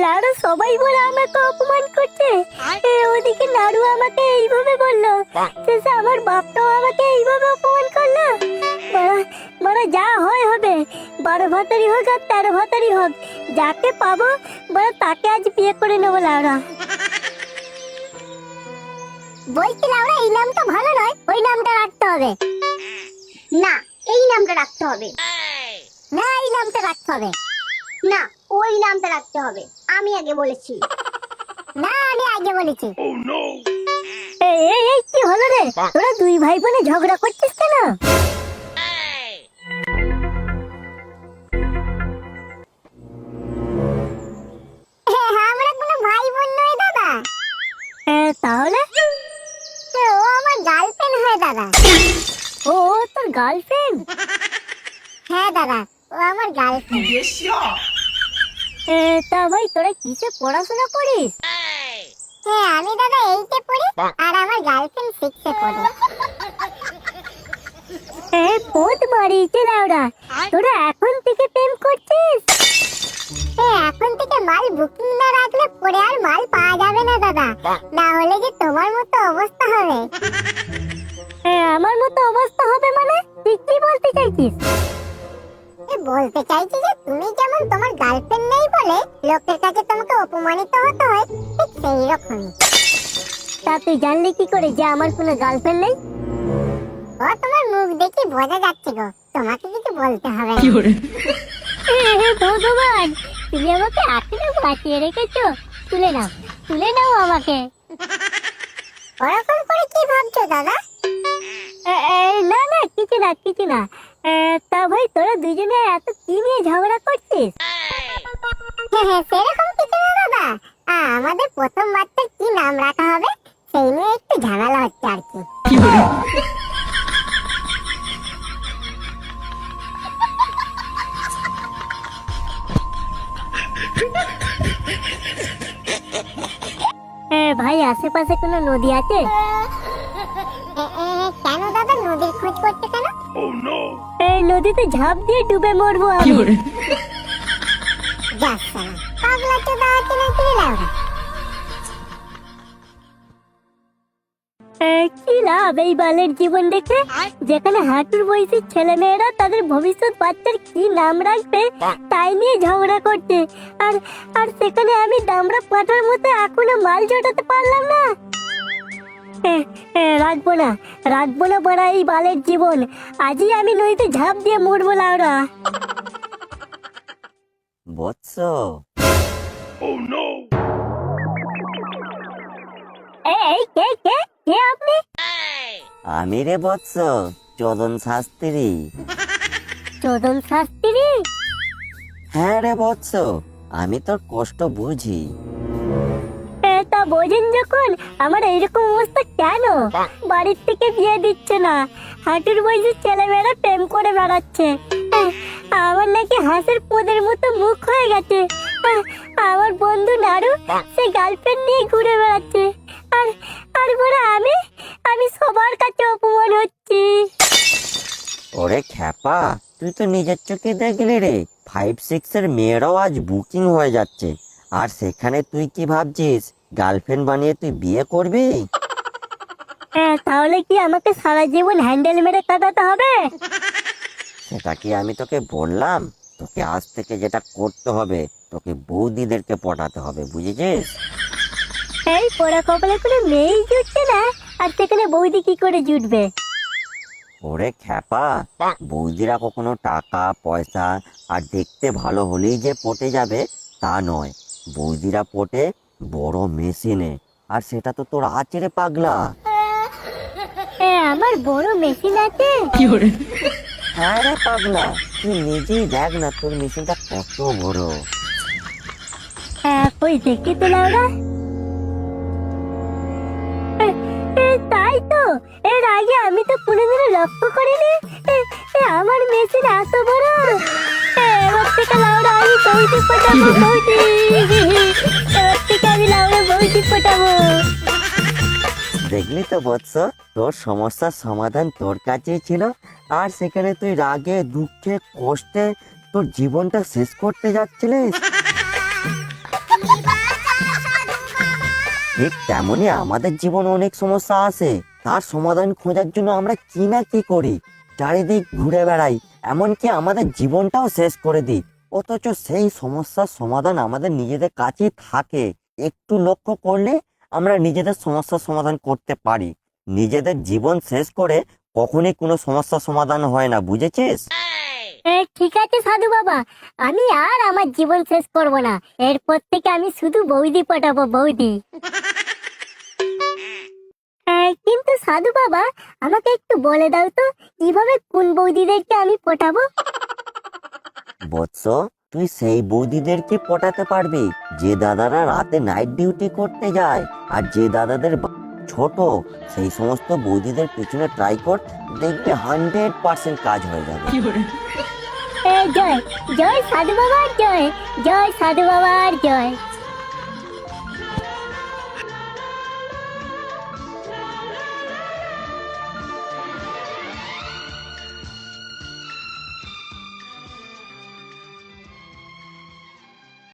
লাউড়া সবাই বলে আমাকে অপমান করছে। ওদিকে নাড়ু আমাকে এইভাবে বললো, শেষে আমার বাপটাও আমাকে এইভাবে অপমান করলো। বড় যা হয় হবে, 12 ভাতারি হোক আর 13 ভাতারি হোক, যাকে পাবো বড় তাকে আজ বিয়ে করে নেবো লাউড়া। বলছি লাউড়া এই নামটা ভালো নয়, ওই নামটা রাখতে হবে। না, এই নামটা রাখতে হবে। না, এই নামটা রাখতে হবে। না, ওই নামটা রাখতে হবে। আমি আগে বলেছি। না, আমি আগে বলেছি। এই কি হলো রে? তোরা দুই ভাই বোনে ঝগড়া করছিস কেন? আমরা কোনো ভাই বোন নই দাদা। তাহলে? ও আমার গার্লফ্রেন্ড হয় দাদা। ও তোর গার্লফ্রেন্ড? হ্যাঁ দাদা, ও আমার গার্লফ্রেন্ড। তা ভাই তোরা কিসে পড়াশোনা করিস? হ্যাঁ আমি দাদা 8-এ পড়ি আর আমার গার্লফ্রেন্ড 6-এ পড়ে। বহুত মারিয়েছে লাউড়া, তোরা এখন থেকে প্রেম করছিস? এখন থেকে মাল বুকিং না রাখলে পরে আর মাল পাওয়া যাবে না দাদা, না হলে যে তোমার মতো অবস্থা হবে। আমার মতো অবস্থা হবে মানে তুই কি বলতে চাইছিস? বলতে চাইছি যে তুমি যেমন তোমার গার্লফ্রেন্ড নেই বলে লোকের কাছে তোমাকে অপমানিত হতে হয়, ঠিক সেই রকমই। তা তুই জানলি কি করে যে আমার কোনো গার্লফ্রেন্ড নেই? ও তোমার মুখ দেখে বোঝা যাচ্ছে গো, তোমাকে কিছু বলতে হবে না। ভগবান, তুমি আমাকে এখনো বাঁচিয়ে রেখেছো। তুলে নাও আমাকে। ওরকম করে কি ভাবছো দাদা? না কিছু না। তা ভাই তোরা দুজনে এত কি নিয়ে ঝগড়া করছিস? সেরকম কিছু না দাদা, আমাদের প্রথম বাচ্চার কি নাম রাখা হবে সেই নিয়ে একটু ঝামেলা হচ্ছে আর কি। ভাই আশেপাশে কোনো নদী আছে? কেন দাদা নদীর খোঁজ করতে কেন? নদীতে ঝাঁপ দিয়ে ডুবে মরবো আমি। পাগলা চোদা আছে নাকি লাউড়া? কি লাভ এই বালের জীবন দেখে, যেখানে হাঁটুর বয়সী ছেলে মেয়েরা তাদের ভবিষ্যৎ বাচ্চার কি নাম রাখবে তাই নিয়ে ঝগড়া করছে, আর সেখানে আমি দামড়া পাটার মতো এখনো মাল জোটাতে পারলাম না। রাখবো না বড়া এই বালের জীবন, আজই আমি নদীতে ঝাঁপ দিয়ে মরবো লাউড়া। বৎস, এই কে আপনি? আমি রে বৎস, চোদন শাস্ত্রী। চোদন শাস্ত্রী? হ্যাঁ রে বৎস, আমি তোর কষ্ট বুঝি। তা বোঝেন যখন, আমার এইরকম অবস্থা কেন? বাড়ির থেকে বিয়ে দিচ্ছে না, হাঁটুর বয়সী ছেলেমেয়েরা প্রেম করে বেড়াচ্ছে। আমার নাকি হাঁসের পোদের মতো মুখ হয়ে গেছে। আমার বন্ধু নাড়ু সে গার্লফ্রেন্ড নিয়ে ঘুরে বেড়াচ্ছে, আর বড় আমি সবার কাছে অপমান হচ্ছি। ওরে খ্যাপা, তুই তো নিজের চোখে দেখলি রে, 5-6 এর মেয়েরাও আজ বুকিং হয়ে যাচ্ছে, আর সেখানে তুই কি ভাবছিস গার্লফ্রেন্ড বানিয়ে তুই বিয়ে করবি? তাহলে কি আমাকে সারা জীবন হ্যান্ডেল মেরে কাটাতে হবে? সেটা কি আমি তোকে বললাম? তোকে আজ থেকে যেটা করতে হবে, তোকে বৌদিদেরকে পটাতে হবে, বুঝেছিস? এই পোড়া কপালে কোনো মেয়েই জুটছে না, আর সেখানে বৌদি কি করে জুটবে? ওরে খ্যাপা, বৌদিরা কখনো টাকা পয়সা আর দেখতে ভালো হলেই যে পটে যাবে তা নয়, বৌদিরা পটে বড় মেশিনে, আর সেটা তো তোর আছে রে পাগলা। আমার বড় মেশিন আছে? হ্যাঁ রে পাগলা, তুই নিজেই দেখ না তোর মেশিনটা কত বড়। কই দেখি তো লাউড়া। তাই তো, এর আগে আমি তো কোনোদিনও লক্ষ্য করিনি আমার মেশিন এত বড়। এবার থেকে লাউড়া আমি বৌদি পটাবো, বৌদি। এবার থেকে আমি লাউড়া বৌদি পটাবো। দেখলি তো বৎস, তোর সমস্যার সমাধান তোর কাছেই ছিল, আর সেখানে তুই রাগে দুঃখে কষ্টে তোর জীবনটা শেষ করতে যাচ্ছিলিস। ঠিক তেমনই আমাদের জীবনে অনেক সমস্যা আছে, তার সমাধান খোঁজার জন্য আমরা কি না কি করি, চারিদিক ঘুরে বেড়াই, এমনকি আমাদের জীবনটাও শেষ করে দিই। অথচ সেই সমস্যার সমাধান আমাদের নিজেদের কাছেই থাকে। একটু লক্ষ্য করলে আমরা নিজেদের সমস্যার সমাধান করতে পারি। নিজেদের জীবন শেষ করে কখনই কোনো সমস্যার সমাধান হয় না, বুঝেছিস? ঠিক আছে সাধু বাবা, আমি আর আমার জীবন শেষ করব না। এরপর থেকে আমি শুধু বৌদি পটাবো, বৌদি। কিন্তু সাধু বাবা, আমাকে একটু বলে দাও তো, কিভাবে কোন বৌদিদেরকে আমি পটাবো? বৎস, তুই সেই বৌদিদেরকে পটাতে পারবি যে দাদারা রাতে নাইট ডিউটি করতে যায়, আর যে দাদাদের ছোট, সেই সমস্ত বৌদিদের পেছনে ট্রাই কর, দেখবি 100% কাজ হয়ে যাবে। জয় জয় সাধু বাবার জয়, জয় সাধু বাবার জয়।